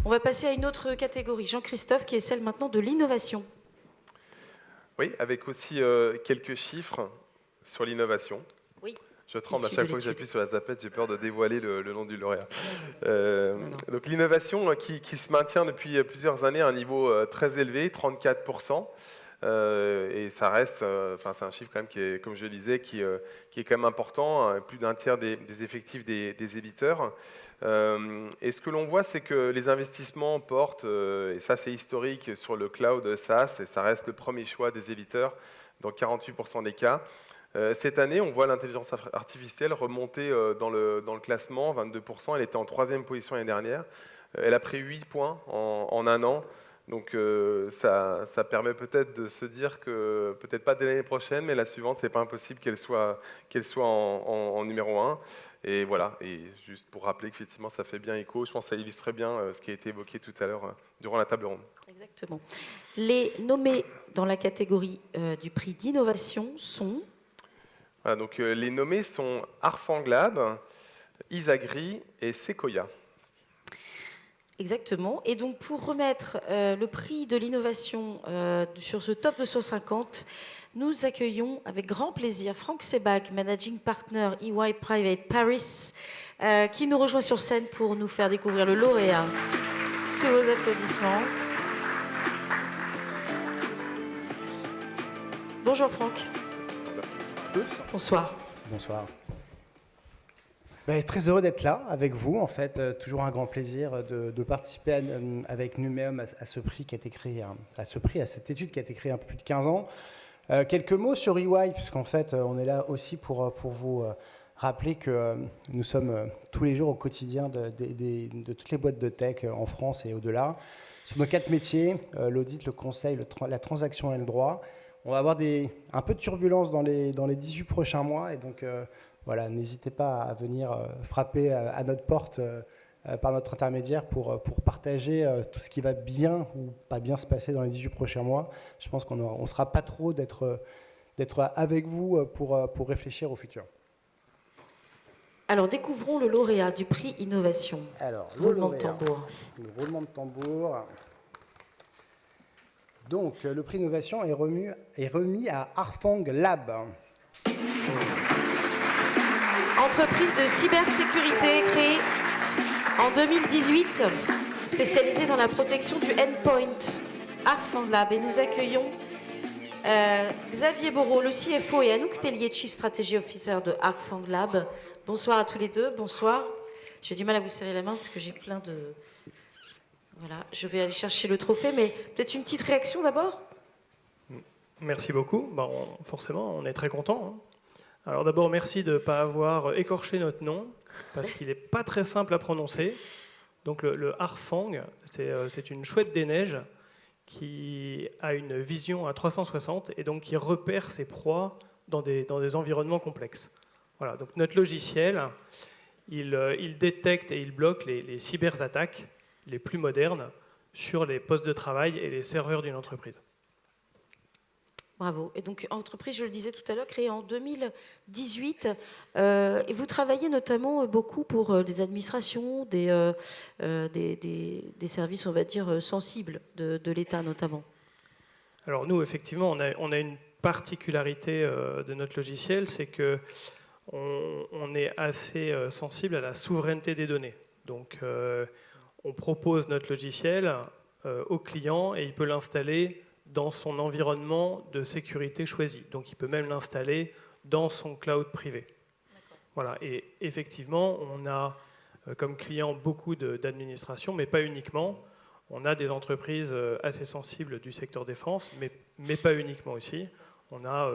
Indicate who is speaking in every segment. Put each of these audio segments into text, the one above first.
Speaker 1: On va passer à une autre catégorie, Jean-Christophe, qui est celle maintenant de l'innovation.
Speaker 2: Oui, avec aussi quelques chiffres sur l'innovation.
Speaker 1: Oui.
Speaker 2: Je tremble à chaque fois que j'appuie sur la zapette, j'ai peur de dévoiler le nom du lauréat. Donc l'innovation qui se maintient depuis plusieurs années à un niveau très élevé, 34%. Et ça reste, c'est un chiffre quand même qui est, comme je le disais, qui est quand même important, plus d'un tiers des effectifs des éditeurs. Et ce que l'on voit, c'est que les investissements portent, et ça c'est historique, sur le cloud SaaS, et ça reste le premier choix des éditeurs dans 48% des cas. Cette année, on voit l'intelligence artificielle remonter dans le classement, 22%. Elle était en 3e position l'année dernière. Elle a pris 8 points en un an. Donc ça permet peut-être de se dire que, peut-être pas dès l'année prochaine, mais la suivante, c'est pas impossible qu'elle soit en numéro 1. Et voilà, et juste pour rappeler qu'effectivement, ça fait bien écho. Je pense que ça illustre bien ce qui a été évoqué tout à l'heure durant la table ronde.
Speaker 1: Exactement. Les nommés dans la catégorie du prix d'innovation sont...
Speaker 2: Voilà, donc les nommés sont Arfang Lab, Isagri et Sequoia.
Speaker 1: Exactement. Et donc, pour remettre le prix de l'innovation sur ce top 250, nous accueillons avec grand plaisir Franck Sebag, Managing Partner EY Private Paris, qui nous rejoint sur scène pour nous faire découvrir le lauréat. Sous vos applaudissements. Bonjour Franck.
Speaker 3: Tous.
Speaker 1: Bonsoir.
Speaker 3: Bonsoir. Très heureux d'être là avec vous, en fait. Toujours un grand plaisir de participer avec Numéum à ce prix qui a été créé, à cette étude qui a été créée il y a un peu plus de 15 ans. Quelques mots sur EY, puisqu'en fait, on est là aussi pour vous rappeler que nous sommes tous les jours au quotidien de toutes les boîtes de tech en France et au-delà. Sur nos 4 métiers, l'audit, le conseil, la transaction et le droit, on va avoir un peu de turbulence dans les 18 prochains mois. Et donc, voilà, n'hésitez pas à venir frapper à notre porte par notre intermédiaire pour partager tout ce qui va bien ou pas bien se passer dans les 18 prochains mois. Je pense qu'on ne sera pas trop d'être avec vous pour réfléchir au futur.
Speaker 1: Alors, découvrons le lauréat du prix Innovation.
Speaker 3: Alors,
Speaker 1: roulement de tambour.
Speaker 3: Le roulement de tambour. Donc, le prix Innovation est remis à Arfang Lab.
Speaker 1: Entreprise de cybersécurité créée en 2018, spécialisée dans la protection du endpoint, Arfang Lab. Et nous accueillons Xavier Bourreau, le CFO, et Anouk Tellier, Chief Strategy Officer de Arfang Lab. Bonsoir à tous les deux, bonsoir. J'ai du mal à vous serrer la main parce que j'ai plein de... Voilà, je vais aller chercher le trophée, mais peut-être une petite réaction d'abord ?
Speaker 4: Merci beaucoup. Forcément, on est très contents. Alors d'abord, merci de ne pas avoir écorché notre nom, parce qu'il n'est pas très simple à prononcer. Donc le Arfang, c'est une chouette des neiges qui a une vision à 360 et donc qui repère ses proies dans des environnements complexes. Voilà, donc notre logiciel, il détecte et il bloque les cyberattaques les plus modernes sur les postes de travail et les serveurs d'une entreprise.
Speaker 1: Bravo. Et donc, entreprise, je le disais tout à l'heure, créée en 2018. Et vous travaillez notamment beaucoup pour des administrations, des services, on va dire, sensibles de l'État notamment.
Speaker 4: Alors nous, effectivement, on a une particularité de notre logiciel, c'est qu'on est assez sensible à la souveraineté des données. Donc, on propose notre logiciel au client et il peut l'installer dans son environnement de sécurité choisi. Donc il peut même l'installer dans son cloud privé. Voilà. Et effectivement, on a comme client beaucoup d'administrations, mais pas uniquement. On a des entreprises assez sensibles du secteur défense, mais pas uniquement aussi. On a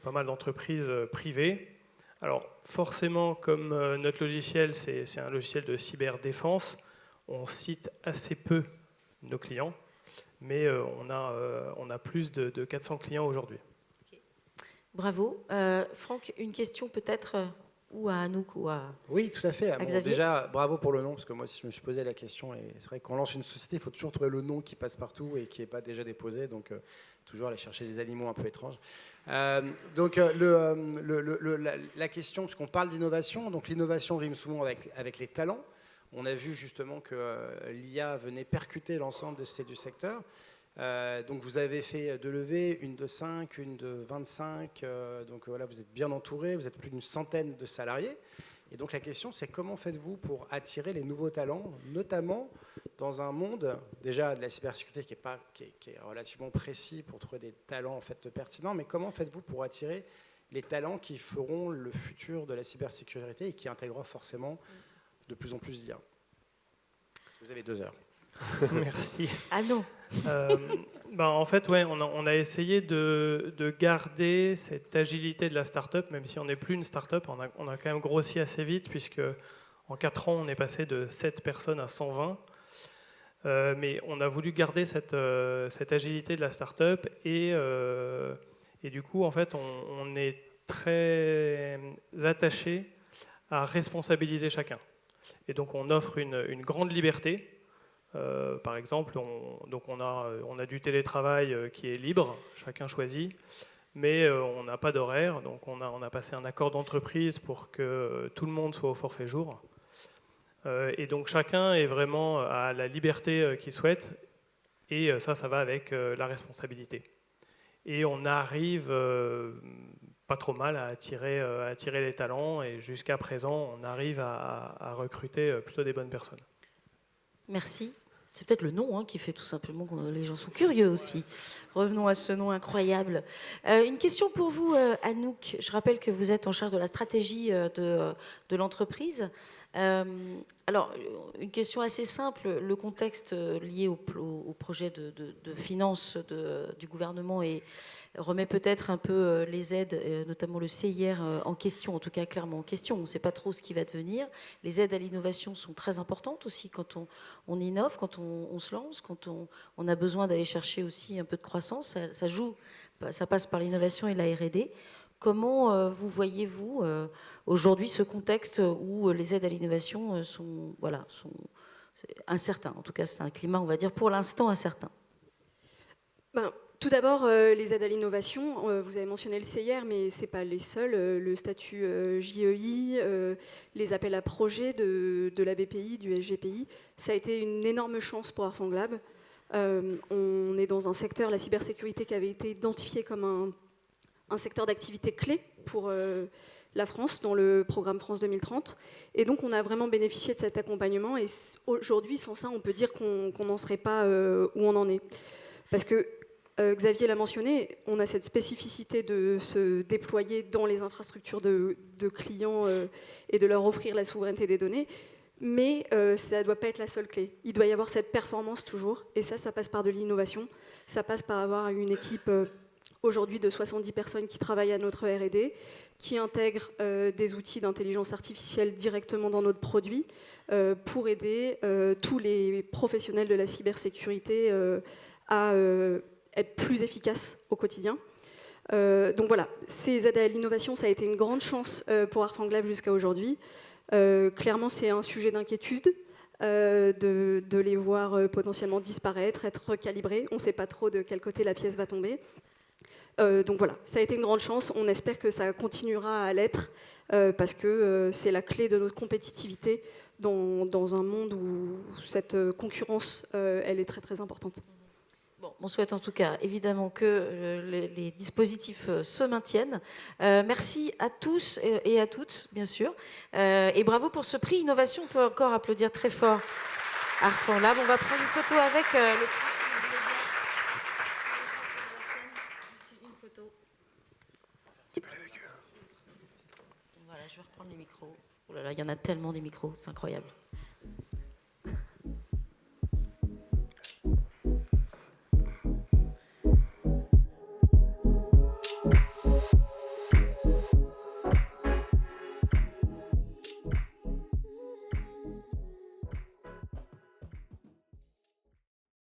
Speaker 4: pas mal d'entreprises privées. Alors forcément, comme notre logiciel, c'est un logiciel de cyberdéfense, on cite assez peu nos clients, mais on a plus de 400 clients aujourd'hui.
Speaker 1: Okay. Bravo. Franck, une question peut-être ou à Anouk ou à...
Speaker 3: Oui, tout à fait.
Speaker 1: Xavier.
Speaker 3: Déjà, bravo pour le nom, parce que moi aussi je me suis posé la question, et c'est vrai qu'on lance une société, il faut toujours trouver le nom qui passe partout et qui n'est pas déjà déposé, donc toujours aller chercher des animaux un peu étranges. La question, puisqu'on parle d'innovation, donc l'innovation rime souvent avec les talents. On a vu justement que l'IA venait percuter l'ensemble du secteur. Donc vous avez fait 2 levées, une de 5, une de 25. Donc voilà, vous êtes bien entouré, vous êtes plus d'une centaine de salariés. Et donc la question, c'est comment faites-vous pour attirer les nouveaux talents, notamment dans un monde déjà de la cybersécurité qui est relativement précis pour trouver des talents en fait pertinents, mais comment faites-vous pour attirer les talents qui feront le futur de la cybersécurité et qui intégreront forcément de plus en plus d'IA? Vous avez 2 heures.
Speaker 4: Merci.
Speaker 1: Ah non.
Speaker 4: En fait, ouais, on a essayé de garder cette agilité de la start-up, même si on n'est plus une start-up, on a quand même grossi assez vite, puisque en 4 ans, on est passé de 7 personnes à 120. Mais on a voulu garder cette agilité de la start-up, et du coup, en fait, on est très attaché à responsabiliser chacun. Et donc, on offre une grande liberté. Par exemple, on a du télétravail qui est libre, chacun choisit, mais on n'a pas d'horaire, donc on a passé un accord d'entreprise pour que tout le monde soit au forfait jour. Et donc chacun est vraiment à la liberté qu'il souhaite, et ça va avec la responsabilité. Et on arrive pas trop mal à attirer les talents, et jusqu'à présent, on arrive à recruter plutôt des bonnes personnes.
Speaker 1: Merci. C'est peut-être le nom qui fait tout simplement que les gens sont curieux aussi. Revenons à ce nom incroyable. Une question pour vous, Anouk. Je rappelle que vous êtes en charge de la stratégie de l'entreprise. Alors, une question assez simple. Le contexte lié au projet de finances du gouvernement remet peut-être un peu les aides, notamment le CIR, en question, en tout cas clairement en question. On ne sait pas trop ce qui va devenir. Les aides à l'innovation sont très importantes aussi quand on innove, quand on se lance, quand on a besoin d'aller chercher aussi un peu de croissance. Ça passe par l'innovation et la R&D. Comment vous voyez-vous aujourd'hui ce contexte où les aides à l'innovation sont incertains? En tout cas, c'est un climat, on va dire, pour l'instant incertain.
Speaker 5: Tout d'abord, les aides à l'innovation, vous avez mentionné le CIR, mais ce n'est pas les seuls. Le statut JEI, les appels à projets de la BPI, du SGPI, ça a été une énorme chance pour Arfanglab. On est dans un secteur, la cybersécurité, qui avait été identifié comme un secteur d'activité clé pour la France dans le programme France 2030. Et donc, on a vraiment bénéficié de cet accompagnement. Et aujourd'hui, sans ça, on peut dire qu'on n'en serait pas où on en est. Parce que Xavier l'a mentionné, on a cette spécificité de se déployer dans les infrastructures de clients et de leur offrir la souveraineté des données. Mais ça ne doit pas être la seule clé. Il doit y avoir cette performance toujours. Et ça passe par de l'innovation. Ça passe par avoir une équipe aujourd'hui de 70 personnes qui travaillent à notre R&D, qui intègrent des outils d'intelligence artificielle directement dans notre produit pour aider tous les professionnels de la cybersécurité à être plus efficaces au quotidien. Donc voilà, ces aides à l'innovation, ça a été une grande chance pour Arfanglab jusqu'à aujourd'hui. Clairement, c'est un sujet d'inquiétude de les voir potentiellement disparaître, être recalibrés. On ne sait pas trop de quel côté la pièce va tomber. Donc voilà, ça a été une grande chance. On espère que ça continuera à l'être parce que c'est la clé de notre compétitivité dans un monde où cette concurrence, elle est très très importante.
Speaker 1: Bon, on souhaite en tout cas évidemment que les dispositifs se maintiennent. Merci à tous et à toutes, bien sûr. Et bravo pour ce prix Innovation. On peut encore applaudir très fort Arfanglab. On va prendre une photo avec le prix. Si vous voulez bien. Une photo.
Speaker 2: Tu peux aller avec eux.
Speaker 1: Voilà, je vais reprendre les micros. Oh là là, il y en a tellement des micros, c'est incroyable.